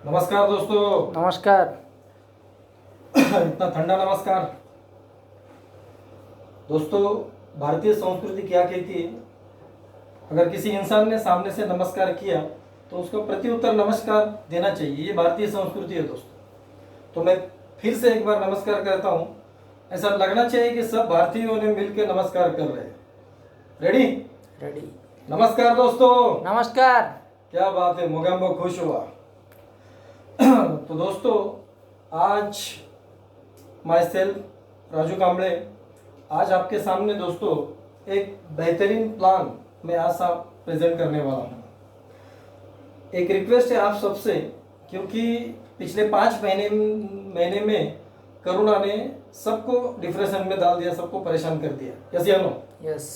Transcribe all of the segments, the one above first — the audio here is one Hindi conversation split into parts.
नमस्कार दोस्तों। नमस्कार। इतना ठंडा नमस्कार। दोस्तों, भारतीय संस्कृति क्या कहती है, अगर किसी इंसान ने सामने से नमस्कार किया तो उसको प्रत्युत्तर नमस्कार देना चाहिए। ये भारतीय संस्कृति है दोस्तों। तो मैं फिर से एक बार नमस्कार करता हूँ। ऐसा लगना चाहिए कि सब भारतीयों ने मिलकर नमस्कार कर रहे हैं। रेडी? रेडी। नमस्कार दोस्तों। नमस्कार। क्या बात है, मोगैम्बो खुश हुआ। तो दोस्तों, आज माई सेल्फ राजू कांबळे आज आपके सामने दोस्तों एक बेहतरीन प्लान मैं आज आप प्रेजेंट करने वाला हूँ। एक रिक्वेस्ट है आप सबसे, क्योंकि पिछले 5 महीने में कोरोना ने सबको डिप्रेशन में डाल दिया, सबको परेशान कर दिया। यस या नो? यस।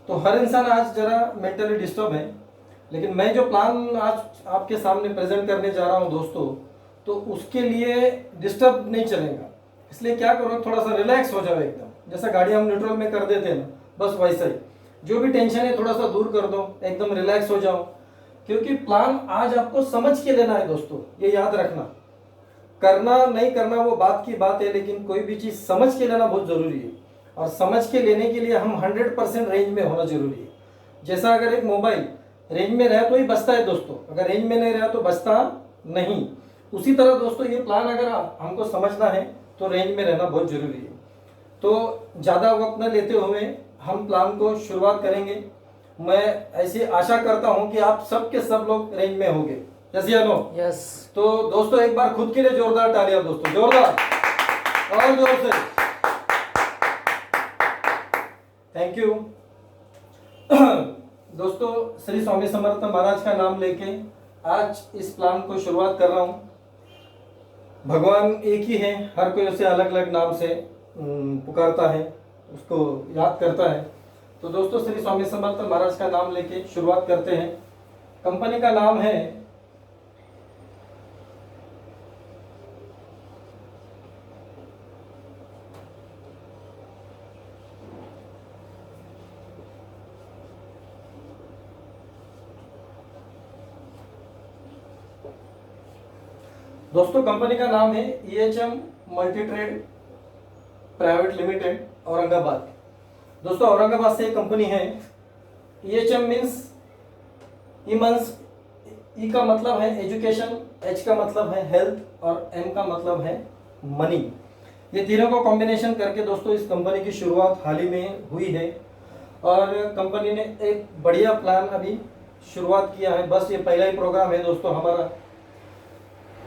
तो हर इंसान आज जरा मेंटली डिस्टर्ब है। लेकिन मैं जो प्लान आज आपके सामने प्रेजेंट करने जा रहा हूँ दोस्तों, तो उसके लिए डिस्टर्ब नहीं चलेगा। इसलिए क्या करो, थोड़ा सा रिलैक्स हो जाओ एकदम। जैसा गाड़ी हम न्यूट्रल में कर देते हैं ना, बस वैसा ही जो भी टेंशन है थोड़ा सा दूर कर दो, एकदम रिलैक्स हो जाओ। क्योंकि प्लान आज आपको समझ के लेना है दोस्तों, ये याद रखना। करना नहीं करना वो बात की बात है, लेकिन कोई भी चीज़ समझ के लेना बहुत ज़रूरी है। और समझ के लेने के लिए हम 100% रेंज में होना जरूरी है। जैसा अगर एक मोबाइल रेंज में रहे तो ही बचता है दोस्तों, अगर रेंज में नहीं रहा तो बचता नहीं। उसी तरह दोस्तों ये प्लान अगर हमको समझना है तो रेंज में रहना बहुत जरूरी है। तो ज़्यादा वक्त न लेते हुए हम प्लान को शुरुआत करेंगे। मैं ऐसी आशा करता हूं कि आप सब के सब लोग रेंज में होंगे। यस या नो? यस। तो दोस्तों एक बार खुद के लिए जोरदार तालियां दोस्तों, जोरदार और जोर से। Thank you. दोस्तों, श्री स्वामी समर्थ महाराज का नाम लेके आज इस प्लान को शुरुआत कर रहा हूं। भगवान एक ही है, हर कोई उसे अलग अलग नाम से पुकारता है, उसको याद करता है। तो दोस्तों श्री स्वामी समर्थ महाराज का नाम लेके शुरुआत करते हैं। कंपनी का नाम है EHM multi trade private limited, Aurangabad. दोस्तों औरंगाबाद से एक कंपनी है। EHM मीन्स ई का मतलब है एजुकेशन, H का मतलब है हेल्थ और M का मतलब है मनी। ये तीनों को कॉम्बिनेशन करके दोस्तों इस कंपनी की शुरुआत हाल ही में हुई है। और कंपनी ने एक बढ़िया प्लान अभी शुरुआत किया है। बस ये पहला ही प्रोग्राम है दोस्तों हमारा,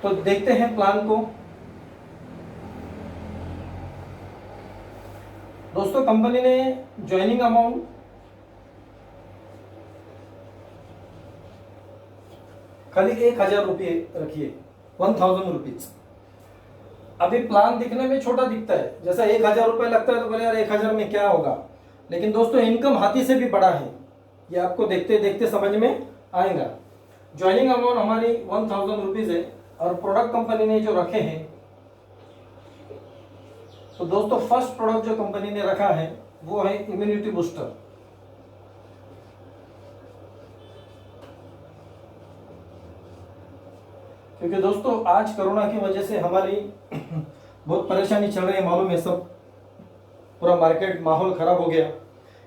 तो देखते हैं प्लान को। दोस्तों कंपनी ने ज्वाइनिंग अमाउंट खाली 1000 रुपये रखी है, 1000 रुपीज। अभी प्लान दिखने में छोटा दिखता है, जैसा 1000 रुपये लगता है तो बोले यार 1000 में क्या होगा, लेकिन दोस्तों इनकम हाथी से भी बड़ा है। ये आपको देखते देखते समझ में आएगा। ज्वाइनिंग अमाउंट हमारी 1000 रुपीज है और प्रोडक्ट कंपनी ने जो रखे हैं, तो दोस्तों फर्स्ट प्रोडक्ट जो कंपनी ने रखा है वो है इम्यूनिटी बूस्टर। क्योंकि दोस्तों आज कोरोना की वजह से हमारी बहुत परेशानी चल रही है, मालूम है सब, पूरा मार्केट माहौल खराब हो गया।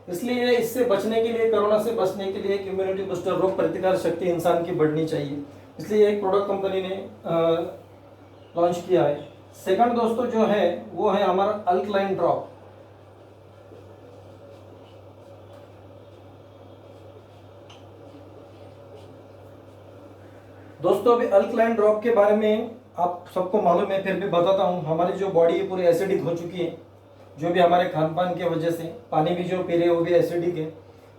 इसलिए इससे बचने के लिए, कोरोना से बचने के लिए एक इम्यूनिटी बूस्टर, रोग प्रतिकार शक्ति इंसान की बढ़नी चाहिए, इसलिए एक प्रोडक्ट कंपनी ने लॉन्च किया है। सेकंड दोस्तों जो है वो है हमारा अल्कलाइन ड्रॉप। दोस्तों अभी अल्कलाइन ड्रॉप के बारे में आप सबको मालूम है, फिर भी बताता हूँ। हमारी जो बॉडी है पूरी एसिडिक हो चुकी है, जो भी हमारे खान पान की वजह से, पानी भी जो पी रहे हैं वो भी एसिडिक है।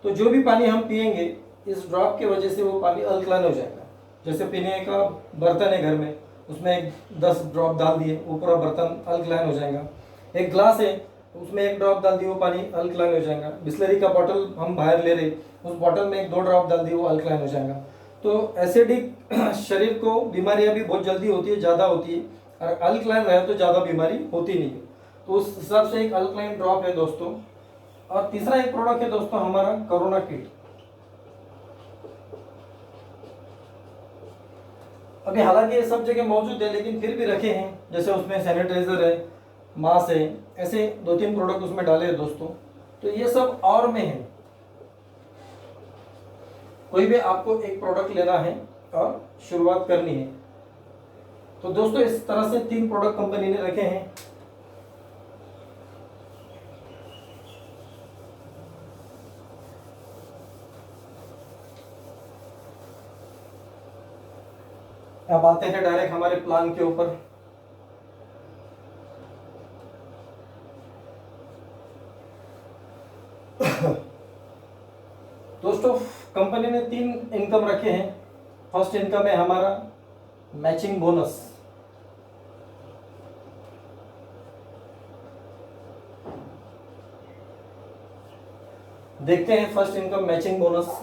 तो जो भी पानी हम पिएंगे इस ड्रॉप की वजह से वो पानी अल्कलाइन हो जाएगा। जैसे पीने का बर्तन है घर में, उसमें 10 ड्रॉप डाल दिए, वो पूरा बर्तन अल्कलाइन हो जाएगा। एक ग्लास है, उसमें 1 ड्रॉप डाल दिए, वो पानी अल्कलाइन हो जाएगा। बिस्लरी का बॉटल हम बाहर ले रहे, उस बॉटल में 1-2 ड्रॉप डाल दिए, वो अल्कलाइन हो जाएगा। तो एसिडिक शरीर को बीमारियां भी बहुत जल्दी होती है, ज़्यादा होती है, और अल्कलाइन रहे तो ज़्यादा बीमारी होती नहीं है। तो उस हिसाब से एक अल्कलाइन ड्रॉप है दोस्तों। और तीसरा एक प्रोडक्ट है दोस्तों हमारा कोरोना किट। अभी हालांकि ये सब जगह मौजूद है, लेकिन फिर भी रखे हैं। जैसे उसमें सैनिटाइजर है, मास्क है, ऐसे 2-3 प्रोडक्ट उसमें डाले हैं दोस्तों। तो ये सब और में है। कोई भी आपको एक प्रोडक्ट लेना है और शुरुआत करनी है। तो दोस्तों इस तरह से 3 प्रोडक्ट कंपनी ने रखे हैं। अब आते हैं डायरेक्ट हमारे प्लान के ऊपर। दोस्तों कंपनी ने 3 इनकम रखे हैं। फर्स्ट इनकम है हमारा मैचिंग बोनस। देखते हैं फर्स्ट इनकम मैचिंग बोनस।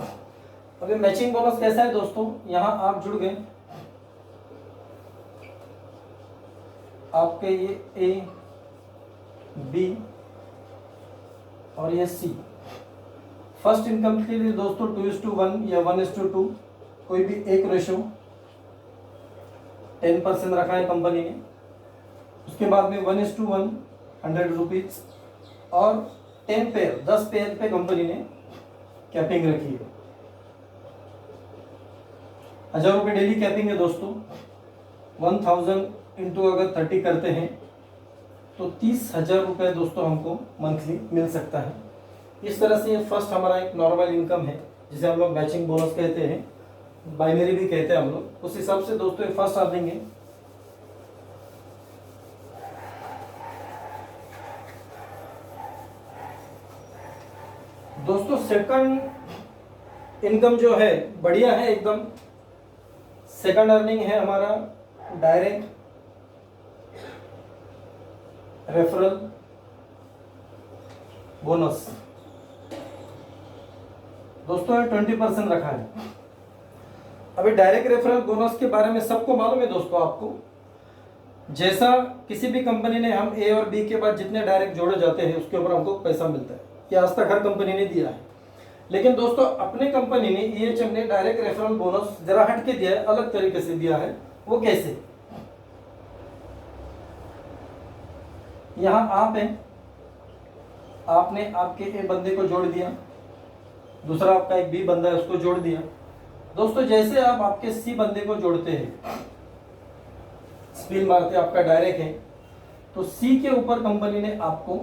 अभी मैचिंग बोनस कैसा है दोस्तों, यहां आप जुड़ गए, आपके ये ए, बी और ये सी। फर्स्ट इनकम के लिए दोस्तों 2:1 या 1:2 कोई भी एक रेशो 10% रखा है कंपनी ने। उसके बाद में 1:1 100 रुपीज और 10 पेयर पे कंपनी ने कैपिंग रखी है। 1000 रुपये डेली कैपिंग है दोस्तों। 1000 इंटू अगर 30 करते हैं तो 30,000 रुपये दोस्तों हमको मंथली मिल सकता है। इस तरह से ये फर्स्ट हमारा एक नॉर्मल इनकम है, जिसे हम लोग मैचिंग बोनस कहते हैं, बाइनरी भी कहते हैं हम लोग। उस हिसाब से दोस्तों ये फर्स्ट आ देंगे। दोस्तों सेकंड इनकम जो है बढ़िया है एकदम। सेकंड अर्निंग है हमारा डायरेक्ट रेफरल बोनस। दोस्तों 20% रखा है। अभी डायरेक्ट रेफरल बोनस के बारे में सबको मालूम है दोस्तों। आपको जैसा किसी भी कंपनी ने हम ए और बी के बाद जितने डायरेक्ट जोड़े जाते हैं उसके ऊपर हमको पैसा मिलता है। ये आज तक हर कंपनी ने दिया है। लेकिन दोस्तों अपने कंपनी ने EHM ने डायरेक्ट रेफरल बोनस जरा हट के दिया है, अलग तरीके से दिया है। वो कैसे, यहां आप हैं, आपने आपके ए बंदे को जोड़ दिया, दूसरा आपका एक बी बंदा है उसको जोड़ दिया। दोस्तों जैसे आप आपके सी बंदे को जोड़ते हैं, स्पिल मारते आपका डायरेक्ट है, तो सी के ऊपर कंपनी ने आपको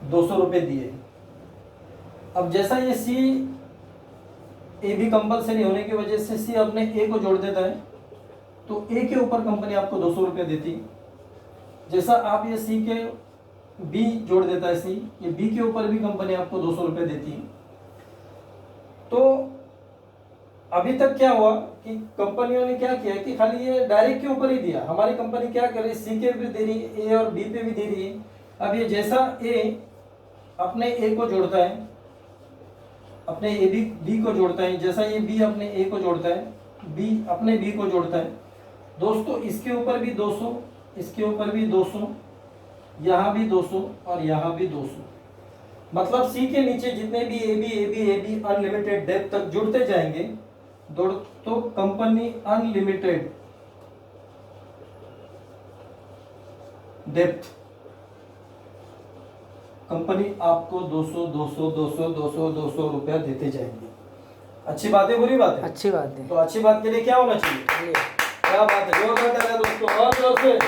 200 रुपये दिए। अब जैसा ये सी ए भी कंपलसरी होने की वजह से सी अपने ए को जोड़ देता है, तो ए के ऊपर कंपनी आपको 200 रुपये देती। जैसा आप ये सी के बी जोड़ देता है सी, ये बी के ऊपर भी कंपनी आपको 200 रुपये देती है। तो अभी तक क्या हुआ कि कंपनियों ने क्या किया कि खाली ये डायरेक्ट के ऊपर ही दिया। हमारी कंपनी क्या कर रही है, सी के भी दे रही है, ए और बी पे भी दे रही है। अब ये जैसा ए अपने ए को जोड़ता है, अपने ए बी को जोड़ता है, जैसा ये बी अपने ए को जोड़ता है, बी अपने बी को जोड़ता है, दोस्तों इसके ऊपर भी 200, इसके ऊपर भी 200, यहाँ भी 200 और यहाँ भी 200। मतलब सी के नीचे जितने भी ए बी अनलिमिटेड डेप्थ तक जुड़ते जाएंगे, तो कंपनी अनलिमिटेड डेप्थ कंपनी आपको 200 रुपया देते जाएंगे। अच्छी बात है बुरी बात है? अच्छी बात है। तो अच्छी बात के लिए क्या होना चाहिए? क्या बात है, जोरदार तालियां दोस्तों, और जोर से।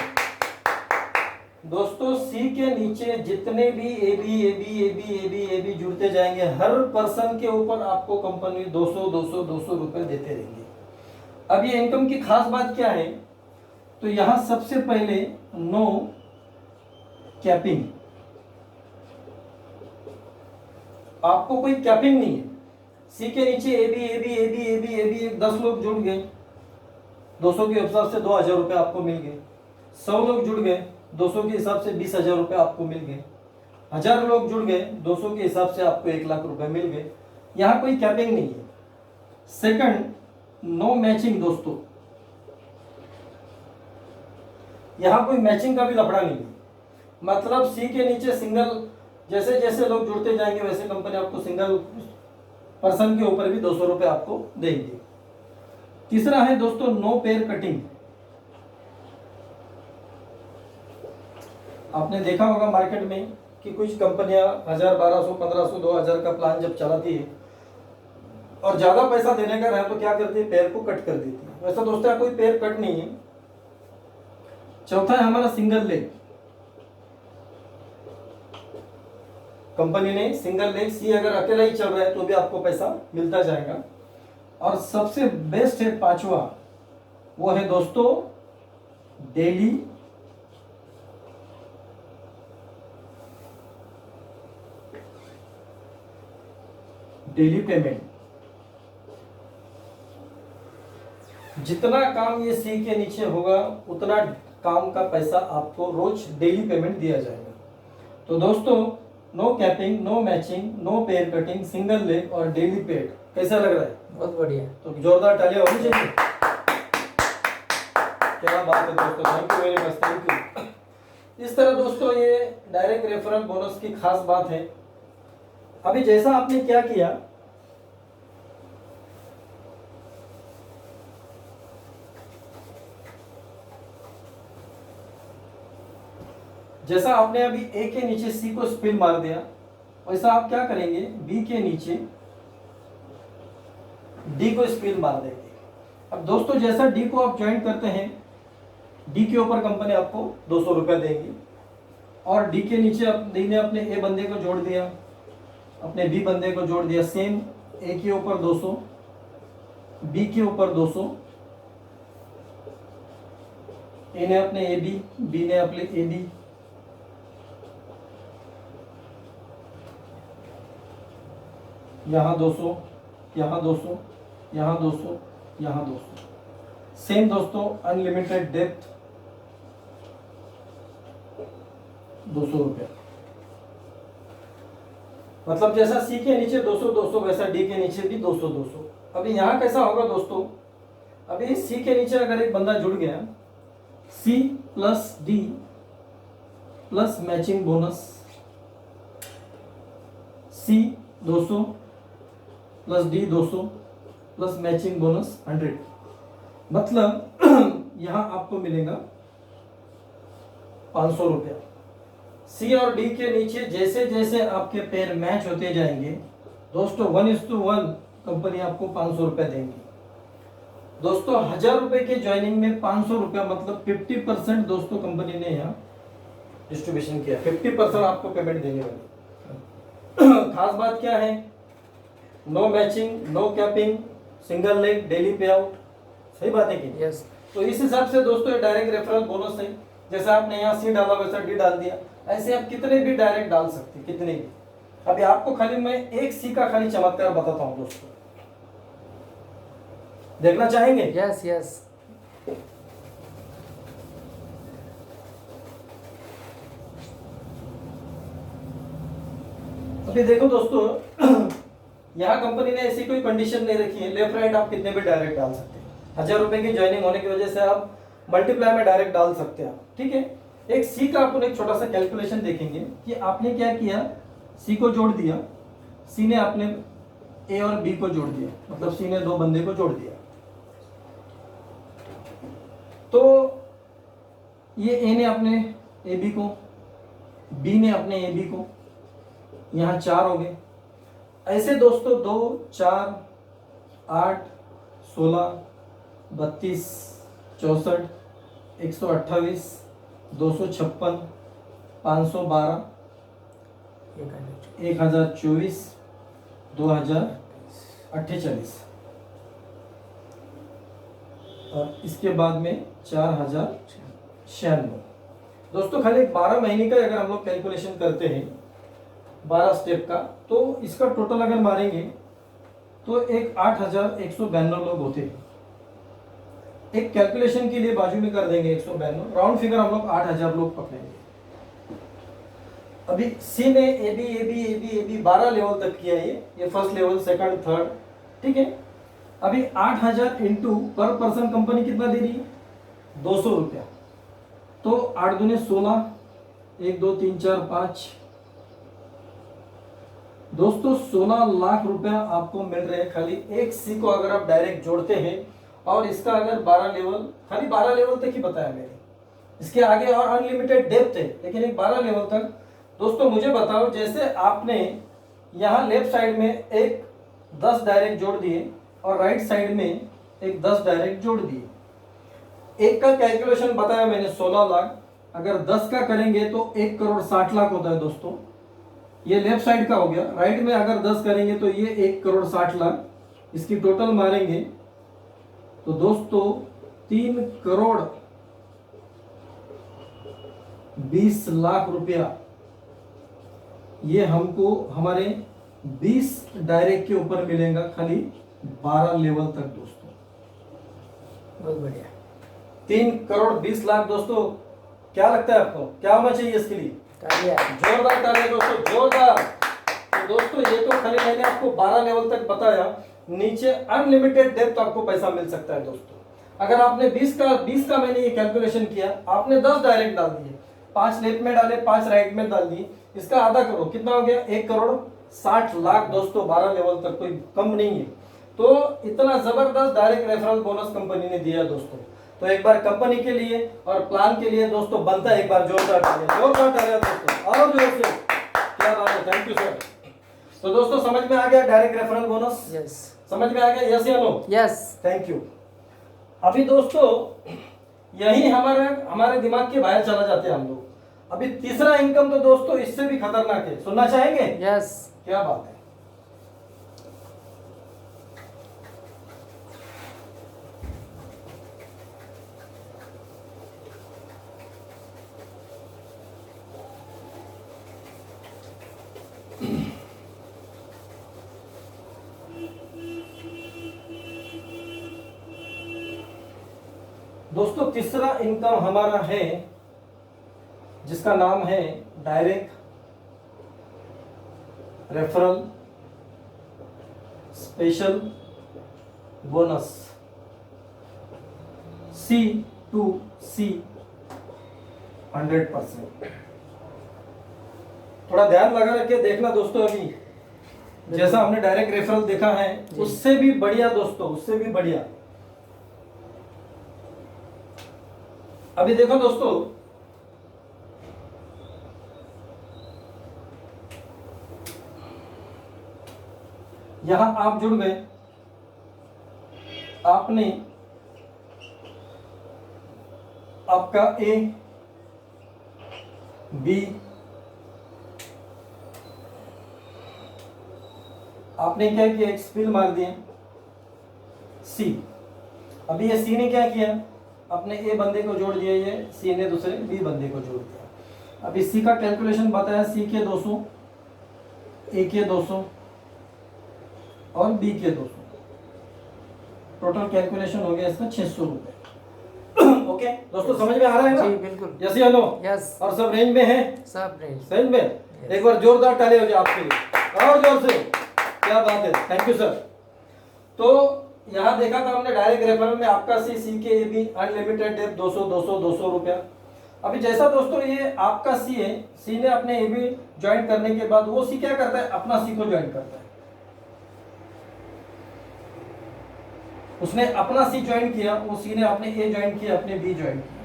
दोस्तों सी के नीचे जितने भी ए बी जुड़ते जाएंगे, हर पर्सन के ऊपर आपको कंपनी 200 रुपए देते रहेंगे। अब ये इनकम की खास बात क्या है, तो यहां सबसे पहले नो कैपिंग, आपको कोई कैपिंग नहीं है। सी के नीचे ए बी 10 लोग जुड़ गए, 200 के हिसाब से 2000 रुपए आपको मिल गए। 100 लोग जुड़ गए, 200 के हिसाब से 20,000 रुपए आपको मिल गए। 1000 लोग जुड़ गए, 200 के हिसाब से आपको 1 लाख रुपए मिल गए। यहाँ कोई कैपिंग नहीं है। सेकंड, नो मैचिंग दोस्तों, यहाँ कोई मैचिंग का भी लफड़ा नहीं है। मतलब सी के नीचे सिंगल, जैसे जैसे लोग जुड़ते जाएंगे वैसे कंपनी आपको सिंगल पर्सन के ऊपर भी 200 रुपए आपको देंगे। तीसरा है दोस्तों नो पेयर कटिंग। आपने देखा होगा मार्केट में कि कुछ कंपनियां 1000, 1200, 1500, 2000 का प्लान जब चलाती है और ज्यादा पैसा देने का रहे तो क्या करती है, पेयर को कट कर देती है। वैसा दोस्तों कोई पेयर कट नहीं है। चौथा है हमारा सिंगल लेग। कंपनी ने सिंगल लेग सी अगर अकेला ही चल रहा है तो भी आपको पैसा मिलता जाएगा। और सबसे बेस्ट है पांचवा, वो है दोस्तों डेली पेमेंट। जितना काम ये सी के नीचे होगा उतना काम का पैसा आपको रोज डेली पेमेंट दिया जाएगा। तो दोस्तों no capping, no matching, no pair cutting, single leg और डेली पेड, कैसा लग रहा है? बहुत बढ़िया। तो जोरदार तालियां होनी चाहिए। क्या बात है दोस्तों, thank you very much, thank you. इस तरह दोस्तों ये डायरेक्ट रेफरल बोनस की खास बात है। अभी जैसा आपने क्या किया, जैसा आपने अभी ए के नीचे सी को स्पिन मार दिया, वैसा आप क्या करेंगे, बी के नीचे डी को स्पिन मार देंगे। अब दोस्तों जैसा डी को आप ज्वाइन करते हैं, डी के ऊपर कंपनी आपको 200 रुपया देगी और डी के नीचे डी ने अपने ए बंदे को जोड़ दिया, अपने बी बंदे को जोड़ दिया, सेम ए के ऊपर 200, बी के ऊपर 200, ए ने अपने ए बी ने अपने ए डी, यहाँ 200, यहाँ 200, यहाँ 200, यहाँ 200। सेम दोस्तों अनलिमिटेड डेप्थ 200 रुपया। मतलब जैसा सी के नीचे 200 200 वैसा डी के नीचे भी 200 200। अभी यहाँ कैसा होगा दोस्तों, अभी सी के नीचे अगर एक बंदा जुड़ गया, C plus D plus matching bonus, C 200 plus D 200 plus matching bonus 100, मतलब यहां आपको मिलेगा 500 रुपया। सी और डी के नीचे जैसे जैसे आपके पेयर मैच होते जाएंगे दोस्तों 1:1 कंपनी आपको 500 रुपया देंगी। दोस्तों 1000 रुपए के ज्वाइनिंग में 500 रुपया मतलब 50% दोस्तों कंपनी ने यहाँ डिस्ट्रीब्यूशन किया, 50% आपको पेमेंट देने वाली। खास बात क्या है, no matching, no capping, single leg, daily pay out, सही बात है कि यस। तो इस हिसाब से दोस्तों ये डायरेक्ट रेफरल बोनस है। जैसा आपने यहाँ सी डाला वैसा डी डाल दिया, ऐसे आप कितने भी डायरेक्ट डाल सकते, कितने भी। अभी आपको खाली मैं एक सी का खाली चमत्कार बताता हूँ दोस्तों, देखना चाहेंगे? Yes yes. अभी देखो दोस्तों यहाँ कंपनी ने ऐसी कोई कंडीशन नहीं रखी है, लेफ्ट राइट आप कितने भी डायरेक्ट डाल सकते हैं। 1000 रुपए की ज्वाइनिंग होने की वजह से आप मल्टीप्लाई में डायरेक्ट डाल सकते हैं, ठीक है। एक सी का अपन एक छोटा सा कैलकुलेशन देखेंगे कि आपने क्या किया, सी को जोड़ दिया, सी ने अपने ए और बी को जोड़ दिया, मतलब सी ने 2 बंदे को जोड़ दिया, तो ये ए ने अपने ए बी को, बी ने अपने ए बी को, यहाँ 4 हो गए। ऐसे दोस्तों 2, 4, 8, 16, 32, 64, 128, 256, 512, 1024, 2048 और इसके बाद में 4096। दोस्तों खाली 12 महीने का अगर हम लोग कैलकुलेशन करते हैं 12 स्टेप का, तो इसका टोटल अगर मारेंगे तो एक 8192 लोग होते हैं। एक कैलकुलेशन के लिए बाजू में कर देंगे 192, राउंड फिगर हम लोग 8000 लोग पकड़ेंगे। अभी सी ने ए बी 12 लेवल तक किया है, ये फर्स्ट लेवल, सेकंड, थर्ड, ठीक है। अभी 8000 इंटू पर पर्सन कंपनी कितना दे रही है, 200 रुपया, तो 8 दूने 16, 1 2 3 4 5, दोस्तों 16 लाख रुपया आपको मिल रहे हैं खाली एक सी को अगर आप डायरेक्ट जोड़ते हैं और इसका अगर 12 लेवल, खाली 12 लेवल तक ही बताया मैंने, इसके आगे और अनलिमिटेड डेप्थ है, लेकिन एक 12 लेवल तक। दोस्तों मुझे बताओ, जैसे आपने यहाँ लेफ्ट साइड में एक 10 डायरेक्ट जोड़ दिए और राइट साइड में एक 10 डायरेक्ट जोड़ दिए, एक का कैलकुलेशन बताया मैंने 16 लाख, अगर 10 का करेंगे तो 1 करोड़ 60 लाख होता है दोस्तों। ये लेफ्ट साइड का हो गया। राइट में अगर 10 करेंगे तो ये 1 करोड़ 60 लाख, इसकी टोटल मारेंगे तो दोस्तों 3 करोड़ 20 लाख रुपया ये हमको हमारे 20 डायरेक्ट के ऊपर मिलेगा, खाली 12 लेवल तक दोस्तों। बहुत बढ़िया। 3 करोड़ 20 लाख दोस्तों, क्या लगता है आपको, क्या होना चाहिए इसके लिए? जोरदार तालियां दोस्तों, जोरदार। तो दोस्तों ये तो खाली मैंने आपको 12 लेवल तक बताया, नीचे अनलिमिटेड डेप्थ आपको पैसा मिल सकता है दोस्तों। अगर आपने 20 का मैंने ये कैलकुलेशन किया, आपने 10 डायरेक्ट डाल दिए, 5 लेफ्ट में डाले, 5 राइट में डाल दिए, इसका आधा करो, कितना हो गया? 1 करोड़ 60 लाख दोस्तों, 12 लेवल तक, कोई कम नहीं है। तो इतना जबरदस्त डायरेक्ट रेफरल बोनस कंपनी ने दिया दोस्तों। तो एक बार कंपनी के लिए और प्लान के लिए दोस्तों बनता है एक बार जोरदार तालियां, जोरदार तालियां दोस्तों, और जोर से, क्या बात है, थैंक यू सर। तो दोस्तों समझ में आ गया डायरेक्ट रेफरल बोनस? यस। समझ में आ गया, यस या नो? यस। Thank you. अभी दोस्तों यही हमारे दिमाग के बाहर चला जाते हैं हम लोग। अभी तीसरा इनकम तो दोस्तों इससे भी खतरनाक है, सुनना चाहेंगे? यस। क्या बात है। दोस्तों तीसरा इनकम हमारा है जिसका नाम है direct referral special bonus, C2C 100%। थोड़ा ध्यान लगा रखे देखना दोस्तों, अभी जैसा हमने डायरेक्ट रेफरल देखा है उससे भी बढ़िया दोस्तों, उससे भी बढ़िया। अभी देखो दोस्तों, यहां आप जुड़ गए, आपने आपका A, B, आपने क्या किया, एक स्पिल मार दिया C। अभी ये C ने क्या किया, अपने ए बंदे को जोड़ दिया, ये सी ने दूसरे बी बंदे को जोड़ दिया। अब इस सी का कैलकुलेशन बताया, सी के 200, ए के 200 और बी के 200, टोटल कैलकुलेशन हो गया इसका 600 रुपए। ओके दोस्तों समझ में आ रहा है ना? जी बिल्कुल। यस या नो? यस। और सब रेंज में है? सब रेंज में। एक बार जोरदार ताली हो जाए आपके लिए, और जोर से, क्या बात है, थैंक यू सर। तो यहाँ देखा था हमने डायरेक्ट रेफरल में आपका सी के ए बी अनलिमिटेड डेप 200 रुपया। अभी जैसा दोस्तों ये आपका सी है, सी ने अपने ए बी ज्वाइन करने के बाद वो सी क्या करता है, अपना सी को ज्वाइन करता है। उसने अपना सी ज्वाइन किया, वो सी ने अपने ए ज्वाइन किया, अपने बी ज्वाइन किया।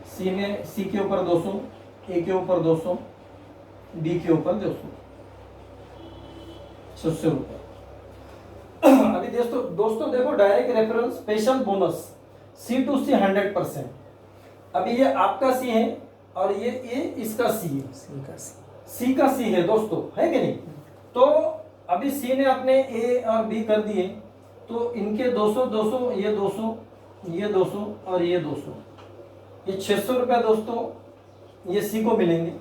सी ने सी के ऊपर 200, ए के ऊपर 200, बी के ऊपर 200, 600 रुपये। अभी दोस्तों देखो direct referral special bonus C2C 100%। अभी ये आपका सी है और ये इसका सी है, सी का सी है दोस्तों, है कि नहीं? तो अभी सी ने अपने ए और बी कर दिए, तो इनके 200 200, ये 200, ये 200 और ये 200, ये 600 रुपया दोस्तों ये सी को मिलेंगे।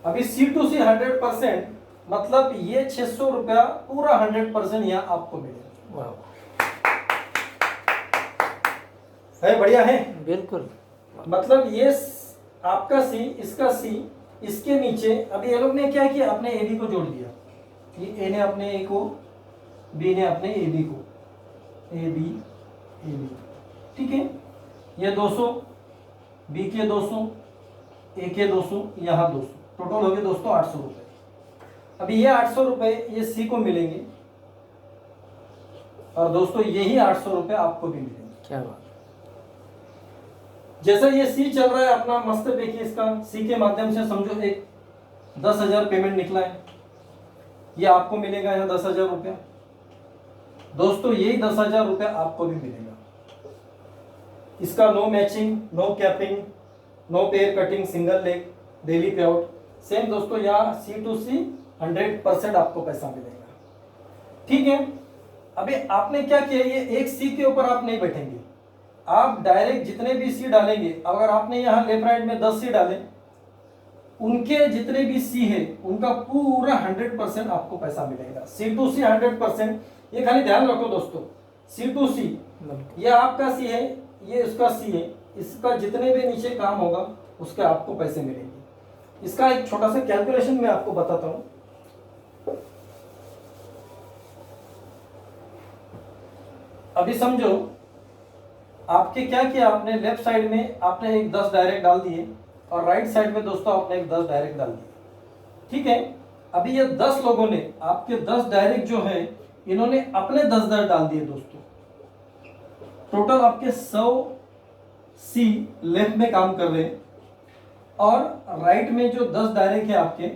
अभी C2C 100%, मतलब ये 600 रुपया पूरा 100% यहाँ आपको मिलेगा। है बढ़िया है? बिल्कुल। मतलब ये आपका सी, इसका सी, इसके नीचे अभी ये लोग ने क्या किया, अपने ए बी को जोड़ दिया। ये ए ने अपने ए को, बी ने अपने ए बी को, ए बी, ठीक है। ये 200, बी के 200, ए के 200, यहाँ 200, टोटल हो गए दोस्तों 800 रुपये। अभी ये 800 रुपये ये सी को मिलेंगे, और दोस्तों यही 800 रुपये आपको भी मिलेंगे। क्या बात। जैसे ये सी चल रहा है अपना मस्त देखिए, इसका सी के माध्यम से समझो एक 10,000 पेमेंट निकला है, ये आपको मिलेगा यहाँ 10,000 रुपया। दोस्तों यही 10,000 रुपया आपको भी मिलेगा। इसका no matching, no capping, no pair cutting, single leg, daily pay out, same दोस्तों यहाँ C2C 100% आपको पैसा मिलेगा। ठीक है, अभी आपने क्या किया, ये एक सी के ऊपर आप नहीं बैठेंगे, आप डायरेक्ट जितने भी सी डालेंगे, अगर आपने यहाँ लेफ्ट राइट में 10 सी डाले, उनके जितने भी सी है उनका पूरा 100% आपको पैसा मिलेगा। C2C 100%, ये खाली ध्यान रखो दोस्तों, C2C ये आपका सी है, ये उसका सी है, इसका जितने भी नीचे काम होगा उसके आपको पैसे मिलेंगे। इसका एक छोटा सा कैलकुलेशन मैं आपको बताता हूं। अभी समझो आपके क्या किया, आपने लेफ्ट साइड में आपने एक 10 डायरेक्ट डाल दिए और राइट साइड में दोस्तों आपने एक 10 डायरेक्ट डाल दिए। ठीक है, अभी ये 10 लोगों ने आपके 10 डायरेक्ट जो है इन्होंने अपने 10 डाल दिए दोस्तों। टोटल आपके 100 सी लेफ्ट में काम कर रहे हैं और राइट में जो 10 डायरेक्ट है आपके,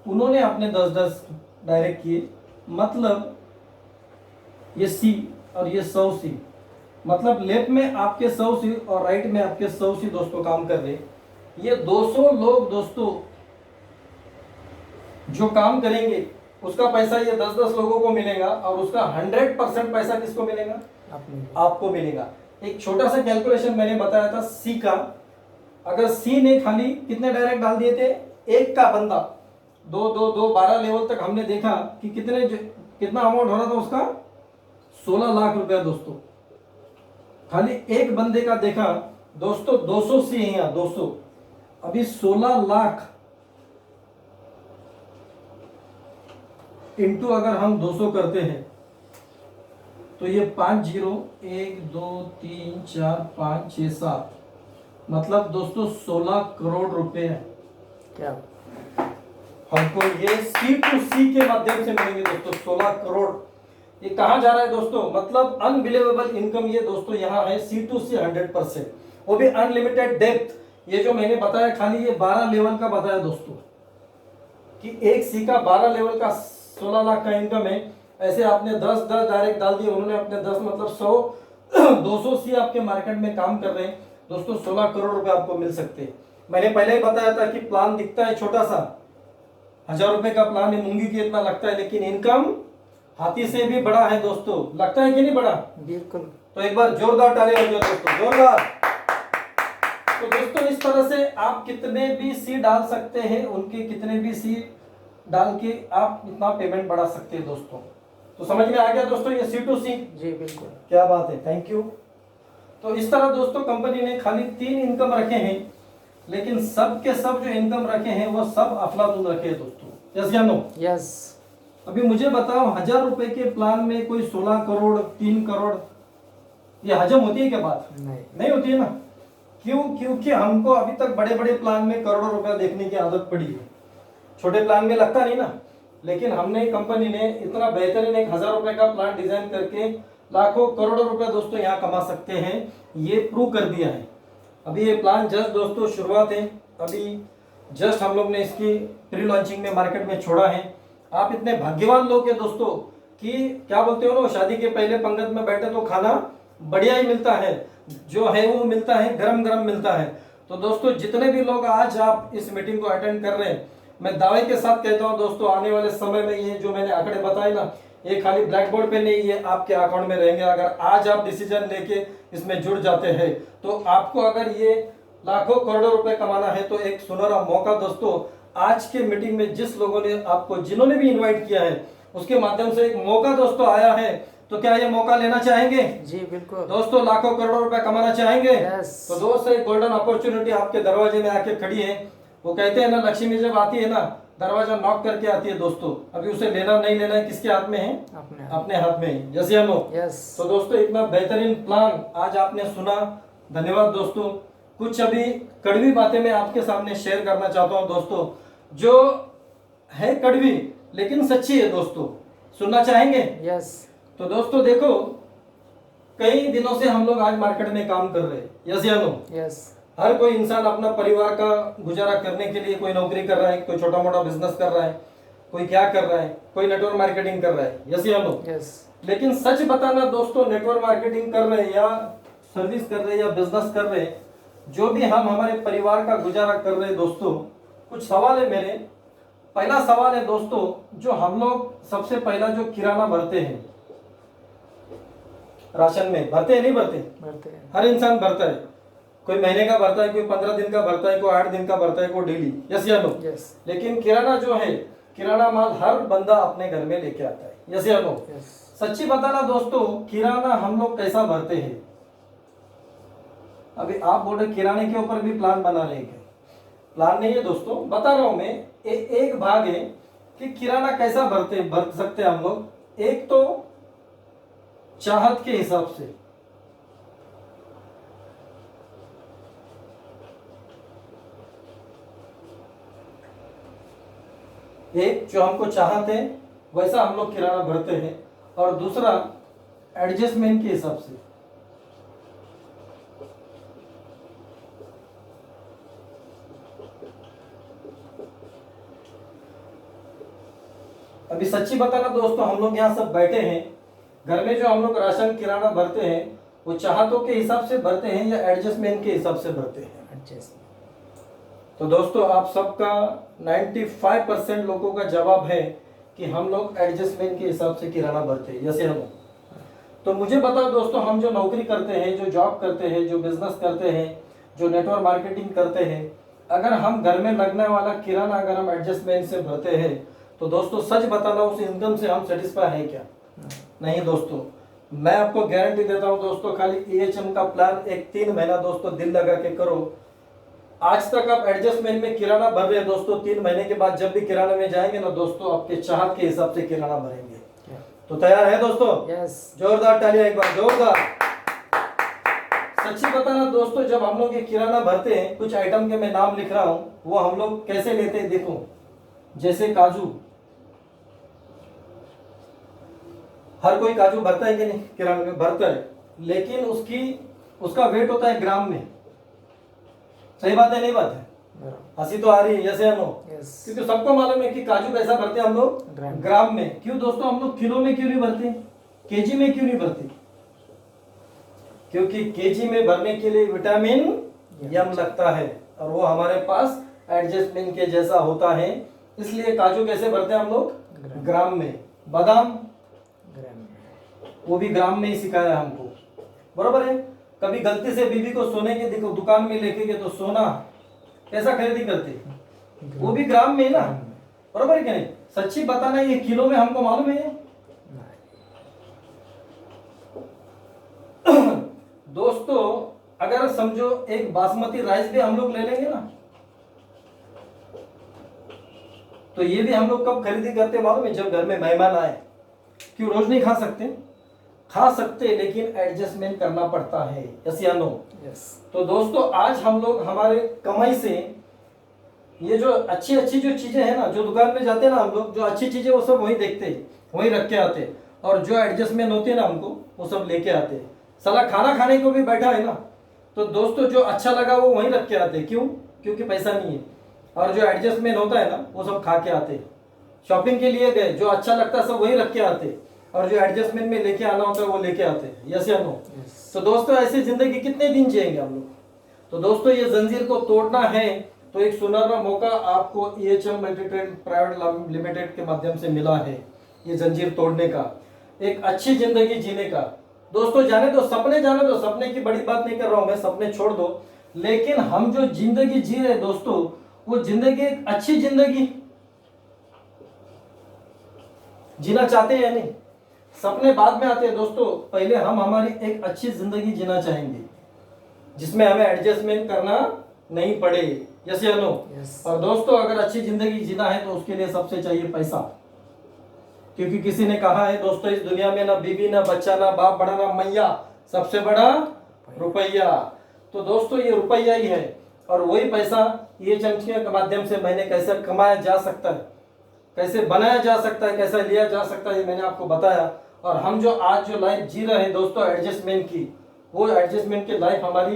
उन्होंने अपने 10 डायरेक्ट किए, मतलब ये सी और ये 100 सी, मतलब लेफ्ट में आपके 100 सी और राइट में आपके 100 सी दोस्तों काम कर रहे। ये 200 लोग दोस्तों जो काम करेंगे उसका पैसा ये 10-10 लोगों को मिलेगा और उसका 100% पैसा किसको मिलेगा, आपको मिलेगा। एक छोटा सा कैलकुलेशन मैंने बताया था सी का, अगर सी ने खाली कितने डायरेक्ट डाल दिए थे, एक का बंदा 12 लेवल तक हमने देखा कि कितना अमाउंट हो रहा था उसका, 16 लाख रुपया दोस्तों। खाली एक बंदे का देखा दोस्तों, 200 सी है यहाँ 200, अभी 16 लाख इंटू अगर हम 200 करते हैं तो ये 5 0 1 2 3 4 5 6 7, मतलब दोस्तों 16 करोड़ रुपए क्या हमको ये C2C के माध्यम से मिलेंगे दोस्तों। 16 करोड़ ये कहाँ जा रहा है दोस्तों, मतलब अनबिलीवेबल इनकम ये दोस्तों यहाँ है C2C 100%, वो भी अनलिमिटेड डेप्थ। ये जो मैंने बताया खाली ये 12 लेवल का बताया दोस्तों कि एक सी का 12 लेवल का 16 लाख का इनकम है। ऐसे आपने 10 डायरेक्ट डाल दिए, उन्होंने अपने 10 मतलब 100 200 सी आपके मार्केट में काम कर रहे हैं दोस्तों, 16 करोड़ रुपए आपको मिल सकते हैं। मैंने पहले ही बताया था कि प्लान दिखता है छोटा सा, 1000 रुपए का प्लान है, मूंगी की इतना लगता है, लेकिन इनकम हाथी से भी बड़ा है दोस्तों। लगता है कि नहीं बड़ा? बिल्कुल। तो एक बार जोरदार ताली बजाओ दोस्तों, जोरदार। तो दोस्तों इस तरह से आप कितने भी सी डाल सकते हैं, उनके कितने भी सी डाल के आप इतना पेमेंट बढ़ा सकते हैं दोस्तों। तो समझ में आ गया दोस्तों ये C2C? जी बिल्कुल। क्या बात है, थैंक यू। तो इस तरह दोस्तों कंपनी ने खाली 3 इनकम रखे हैं, लेकिन सब के सब जो इनकम रखे हैं वो सब अफलातून रखे हैं दोस्तों। यस या नो? यस। अभी मुझे बताओ 1000 रुपए के प्लान में कोई 16 करोड़ 3 करोड़ ये हजम होती है क्या बात? नहीं होती है ना। क्यों? क्योंकि हमको अभी तक बड़े बड़े प्लान में करोड़ों रुपया देखने की आदत पड़ी है, छोटे प्लान में लगता नहीं ना। लेकिन हमने कंपनी ने इतना बेहतरीन 1000 रुपए का प्लान डिजाइन करके लाखों करोड़ों रुपए दोस्तों यहाँ कमा सकते हैं, ये प्रूव कर दिया है। अभी ये प्लान जस्ट दोस्तों शुरुआत है, अभी जस्ट हम लोग ने इसकी प्री लॉन्चिंग में मार्केट में छोड़ा है। आप इतने भाग्यवान लोग हैं दोस्तों कि क्या बोलते हो ना, शादी के पहले पंगत में बैठे तो खाना बढ़िया ही मिलता है, जो है वो मिलता है, गरम गरम मिलता है। तो दोस्तों जितने भी लोग आज आप इस मीटिंग को अटेंड कर रहे हैं, मैं दावे के साथ कहता हूं दोस्तों आने वाले समय में ये जो मैंने आंकड़े बताए ना, ये खाली ब्लैक बोर्ड पे नहीं, ये आपके अकाउंट में रहेंगे। अगर आज आप डिसीजन लेके इसमें जुड़ जाते हैं तो आपको अगर ये लाखों करोड़ों रुपए कमाना है तो एक सुनहरा मौका दोस्तों, आज के मीटिंग में जिस लोगों ने आपको जिन्होंने भी इन्वाइट किया है उसके माध्यम से एक मौका दोस्तों आया है। तो क्या ये मौका लेना चाहेंगे? जी बिल्कुल दोस्तों, लाखों करोड़ों रुपए कमाना चाहेंगे? यस। तो दोस्तों एक गोल्डन अपॉर्चुनिटी आपके दरवाजे में आके खड़ी है। वो कहते हैं ना, लक्ष्मी जब आती है ना दरवाजा नॉक करके आती है दोस्तों, अभी उसे लेना नहीं लेना है किसके हाथ में है? अपने हाथ में है। जैसे हम लोग। यस। तो दोस्तों इतना बेहतरीन प्लान आज आपने सुना, धन्यवाद दोस्तों। कुछ अभी कड़वी बातें मैं आपके सामने शेयर करना चाहता हूँ दोस्तों, जो है कड़वी लेकिन सच्ची है दोस्तों, सुनना चाहेंगे? यस। तो दोस्तों देखो, कई दिनों से हम लोग आज मार्केट में काम कर रहे हैं, यस या नो? यस। हर कोई इंसान अपना परिवार का गुजारा करने के लिए कोई नौकरी कर रहा है, कोई छोटा मोटा बिजनेस कर रहा है, कोई क्या कर रहा है, कोई नेटवर्क मार्केटिंग कर रहा है, यस या नो? यस। लेकिन सच बताना दोस्तों, नेटवर्क मार्केटिंग कर रहे हैं या सर्विस कर रहे हैं या बिजनेस कर रहे हैं, जो भी हम हमारे परिवार का गुजारा कर रहे हैं दोस्तों, कुछ सवाल है मेरे। पहला सवाल है दोस्तों, जो हम लोग सबसे पहला जो किराना भरते हैं राशन में, भरते हैं नहीं भरते? भरते हैं। हर इंसान भरता है, कोई महीने का भरता है, कोई 15 दिन का भरता है, कोई 8 दिन का भरता है, कोई डेली, यस या नो? यस। लेकिन किराना जो है, किराना माल हर बंदा अपने घर में लेके आता है, यस या नो? यस। सच्ची बताना दोस्तों, किराना हम लोग कैसा भरते हैं? अभी आप बोल रहे किराने के ऊपर भी प्लान बना रहे हैं क्या? प्लान नहीं है दोस्तों, बता रहा हूं मैं। एक भाग है कि किराना कैसा भर सकते हैं हम लोग। एक तो चाहत के हिसाब से, एक जो हमको चाहत है वैसा हम लोग किराना भरते हैं, और दूसरा एडजस्टमेंट के हिसाब से। अभी सच्ची बताना दोस्तों, हम लोग यहाँ सब बैठे हैं, घर में जो हम लोग राशन किराना भरते हैं वो चाहतों के हिसाब से भरते हैं या एडजस्टमेंट के हिसाब से भरते हैं? एडजस्ट। तो दोस्तों आप सबका 95% लोगों का जवाब है कि हम लोग एडजस्टमेंट के हिसाब से किराना भरते हैं, जैसे हम। तो मुझे बताओ दोस्तों, हम जो नौकरी करते हैं, जो जॉब करते हैं, जो बिजनेस करते हैं, जो नेटवर्क मार्केटिंग करते हैं, अगर हम घर में लगने वाला किराना अगर हम एडजस्टमेंट से भरते हैं, तो दोस्तों सच बताना, उस इनकम से हम सेटिस्फाई हैं क्या? नहीं दोस्तों। मैं आपको गारंटी देता हूं दोस्तों, खाली EHM का प्लान एक 3 महीना दोस्तों दिल लगा के करो। आज तक आप एडजस्टमेंट में किराना भर रहे हैं दोस्तों, 3 महीने के बाद जब भी किराना में जाएंगे ना दोस्तों, आपके चाहत के हिसाब से किराना भरेंगे। तो तैयार है दोस्तों? यस। जोरदार तालियां एक बार, जोरदार। सच्ची बताना दोस्तों, जब हम लोग ये किराना भरते हैं, कुछ आइटम के मैं नाम लिख रहा हूं, वो हम लोग कैसे लेते हैं देखो। जैसे काजू, हर कोई काजू भरता है कि नहीं? किराना में भरता है, लेकिन उसका वेट होता है ग्राम में। सही बात है नहीं बात है? हंसी तो आ रही है, यस या नो? यस। क्योंकि सबको मालूम है कि काजू कैसा भरते हैं हम लोग? ग्राम में। क्यों दोस्तों हम लोग किलो में क्यों नहीं भरते, केजी में क्यों नहीं भरते? क्योंकि केजी में भरने के लिए विटामिन यम लगता है, और वो हमारे पास एडजस्टमेंट के जैसा होता है, इसलिए काजू कैसे भरते हैं हम लोग? ग्राम में। बादाम, वो भी ग्राम में ही सिखाया हमको, बरोबर है? कभी गलती से बीबी को सोने की देखो दुकान में लेके गए तो सोना कैसा खरीदी करते, वो भी ग्राम में ही ना, बरोबर है कि नहीं? सच्ची बताना, ये किलो में हमको मालूम है दोस्तों। अगर समझो एक बासमती राइस भी हम लोग ले लेंगे ना, तो ये भी हम लोग कब खरीदी करते मालूम है? जब घर में मेहमान आए। क्यों रोज नहीं खा सकते? खा सकते, लेकिन एडजस्टमेंट करना पड़ता है, यस या नो? यस। तो दोस्तों आज हम लोग हमारे कमाई से ये जो अच्छी अच्छी जो चीजें हैं ना, जो दुकान में जाते हैं ना हम लोग, जो अच्छी चीजें वो सब वही देखते हैं, वही रख के आते हैं, और जो एडजस्टमेंट होती है ना हमको, वो सब लेके आते हैं। साला खाना खाने को भी बैठा है ना, तो दोस्तों जो अच्छा लगा वो वही रख के आते हैं। क्यों? क्योंकि पैसा नहीं है, और जो एडजस्टमेंट होता है ना वो सब खा के आते हैं। शॉपिंग के लिए गए, जो अच्छा लगता है सब वही रख के आते हैं, और जो एडजस्टमेंट में लेके आना होता है वो लेके आते हैं, यस या नो? तो दोस्तों ऐसी जिंदगी कितने दिन जिएंगे हम लोग? तो दोस्तों ये जंजीर को तोड़ना है तो एक सुनहरा मौका आपको EHM मल्टीट्रेड प्राइवेट लिमिटेड के माध्यम से मिला है, ये जंजीर तोड़ने का, एक अच्छी जिंदगी जीने का। दोस्तों जाने दो सपने, जाने दो, सपने की बड़ी बात नहीं कर रहा हूं मैं, सपने छोड़ दो, लेकिन हम जो जिंदगी जी रहे दोस्तों, वो जिंदगी एक अच्छी जिंदगी जीना चाहते हैं या नहीं? सपने बाद में आते हैं दोस्तों, पहले हम हमारी एक अच्छी जिंदगी जीना चाहेंगे, जिसमें हमें एडजस्टमेंट करना नहीं पड़े, यस या नो? और दोस्तों अगर अच्छी जिंदगी जीना है तो उसके लिए सबसे चाहिए पैसा, क्योंकि किसी ने कहा है दोस्तों, इस दुनिया में ना बीवी ना बच्चा ना बाप बड़ा ना मैया, सबसे बड़ा रुपया। तो दोस्तों ये रुपया ही है, और वही पैसा ये चमचियों के माध्यम से मैंने कैसे कमाया जा सकता है, कैसे बनाया जा सकता है, कैसे लिया जा सकता है, ये मैंने आपको बताया। और हम जो आज जो लाइफ जी रहे हैं दोस्तों एडजस्टमेंट की, वो एडजस्टमेंट की लाइफ हमारी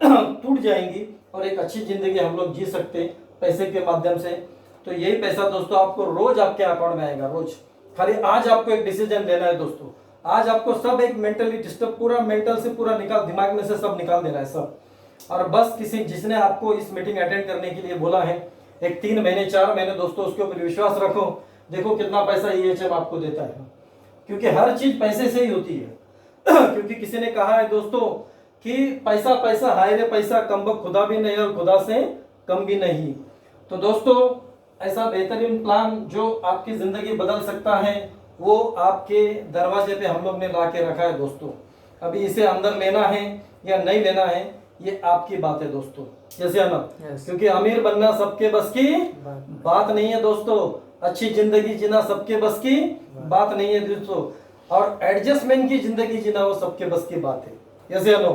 टूट जाएंगी और एक अच्छी जिंदगी हम लोग जी सकते हैं पैसे के माध्यम से। तो यही पैसा दोस्तों आपको रोज आपके अकाउंट में आएगा, रोज। खाली आज आपको एक डिसीजन लेना है दोस्तों, आज आपको सब एक मेंटली डिस्टर्ब पूरा मेंटल से पूरा निकाल, दिमाग में से सब निकाल देना है सब। और बस किसी जिसने आपको इस मीटिंग अटेंड करने के लिए बोला है, एक 3 महीने 4 महीने दोस्तों उसके ऊपर विश्वास रखो, देखो कितना पैसा EHM आपको देता है, क्योंकि हर चीज पैसे से ही होती है। क्योंकि किसी ने कहा है दोस्तों कि पैसा पैसा हाय रे पैसा, कम खुदा भी नहीं और खुदा से कम भी नहीं। तो दोस्तों ऐसा बेहतरीन प्लान जो आपकी जिंदगी बदल सकता है वो आपके दरवाजे पे हम लोग ने ला के रखा है दोस्तों। अभी इसे अंदर लेना है या नहीं लेना है ये आपकी बात है दोस्तों, जैसे है ना। क्योंकि अमीर बनना सबके बस की बात नहीं है दोस्तों, अच्छी जिंदगी जीना सबके बस की बात नहीं है दोस्तों, और एडजस्टमेंट की जिंदगी जीना वो सबके बस की बात है, जैसे है ना।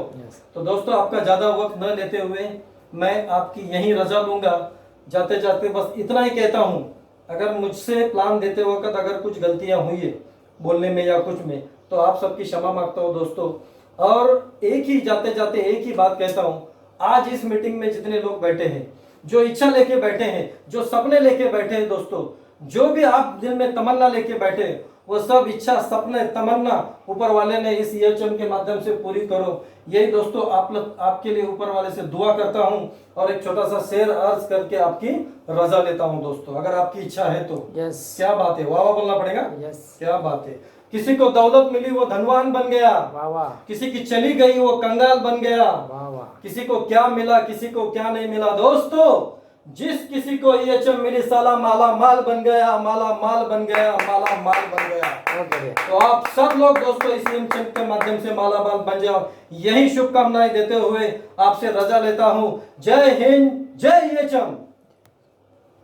तो दोस्तों आपका ज्यादा वक्त न लेते हुए मैं आपकी यहीं रजा लूंगा। जाते जाते बस इतना ही कहता हूँ, अगर मुझसे प्लान देते वक्त अगर कुछ गलतियां हुई है बोलने में या कुछ में, तो आप सबकी क्षमा मांगता हूँ दोस्तों। और एक ही जाते जाते एक ही बात कहता हूँ, आज इस मीटिंग में जितने लोग बैठे हैं, जो इच्छा लेके बैठे हैं, जो सपने लेके बैठे हैं दोस्तों, जो भी आप दिल में तमन्ना लेके बैठे हैं, वो सब इच्छा सपने तमन्ना ऊपर वाले ने इस EHM के माध्यम से पूरी करो। यही दोस्तों आपके लिए ऊपर वाले से दुआ करता हूँ और एक छोटा सा शेर अर्ज करके आपकी रजा लेता हूँ दोस्तों, अगर आपकी इच्छा है तो। क्या बात है, वाह वाह बोलना पड़ेगा। क्या बात है। किसी को दौलत मिली वो धनवान बन गया, किसी की चली गई वो कंगाल बन गया, किसी को क्या मिला किसी को क्या नहीं मिला दोस्तों। जिस किसी को EHM मिली साला माला माल बन गया, माला माल बन गया, माला माल बन गया। तो आप सब लोग दोस्तों इस EHM के माध्यम से माला माल बन जाओ, यही शुभकामनाएं देते हुए आपसे रजा लेता हूँ। जय हिंद, जय EHM।